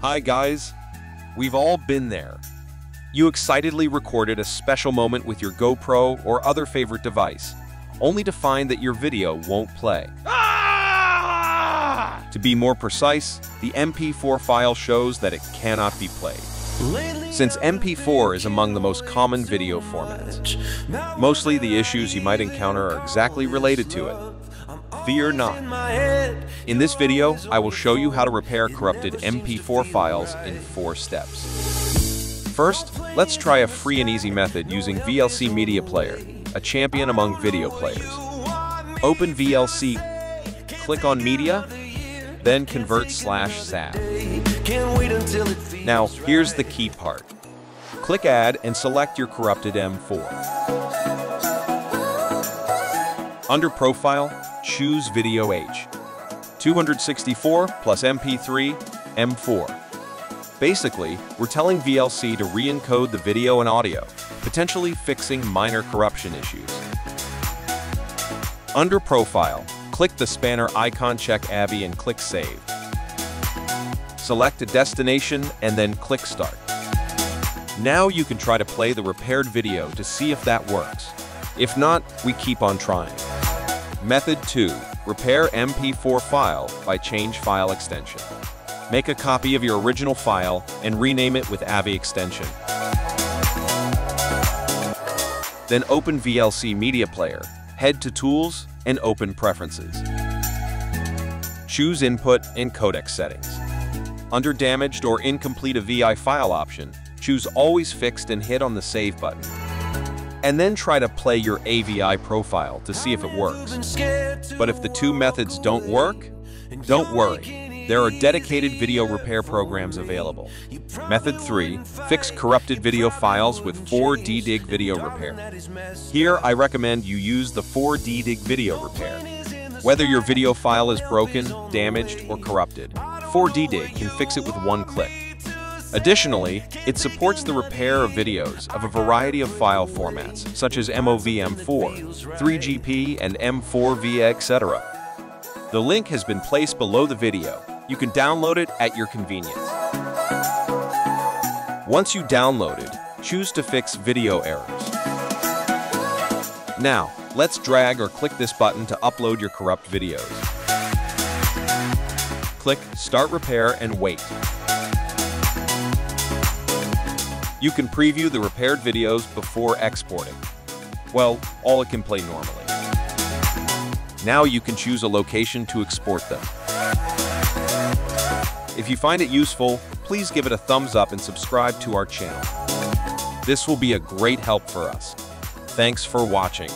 Hi guys, we've all been there. You excitedly recorded a special moment with your GoPro or other favorite device, only to find that your video won't play. To be more precise, the MP4 file shows that it cannot be played. Since MP4 is among the most common video formats, mostly the issues you might encounter are exactly related to it. Fear not. In this video, I will show you how to repair corrupted MP4 files in 4 steps. First, let's try a free and easy method using VLC Media Player, a champion among video players. Open VLC, click on Media, then convert/SAV. Now, here's the key part. Click Add and select your corrupted M4. Under Profile, choose Video H. 264 plus MP3, M4. Basically, we're telling VLC to re-encode the video and audio, potentially fixing minor corruption issues. Under Profile, click the spanner icon, check AVI and click Save. Select a destination and then click Start. Now you can try to play the repaired video to see if that works. If not, we keep on trying. Method 2. Repair MP4 file by change file extension. Make a copy of your original file and rename it with AVI extension. Then open VLC Media Player, head to Tools, and open Preferences. Choose Input and Codec Settings. Under Damaged or Incomplete AVI file option, choose Always Fixed and hit on the Save button. And then try to play your AVI profile to see if it works. But if the two methods don't work, don't worry. There are dedicated video repair programs available. Method 3. Fix corrupted video files with 4DDig Video Repair. Here, I recommend you use the 4DDig Video Repair. Whether your video file is broken, damaged, or corrupted, 4DDig can fix it with one click. Additionally, it supports the repair of videos of a variety of file formats, such as MOV M4, 3GP, and M4V, etc. The link has been placed below the video. You can download it at your convenience. Once you download it, choose to fix video errors. Now, let's drag or click this button to upload your corrupt videos. Click Start Repair and wait. You can preview the repaired videos before exporting. Well, all it can play normally. Now you can choose a location to export them. If you find it useful, please give it a thumbs up and subscribe to our channel. This will be a great help for us. Thanks for watching.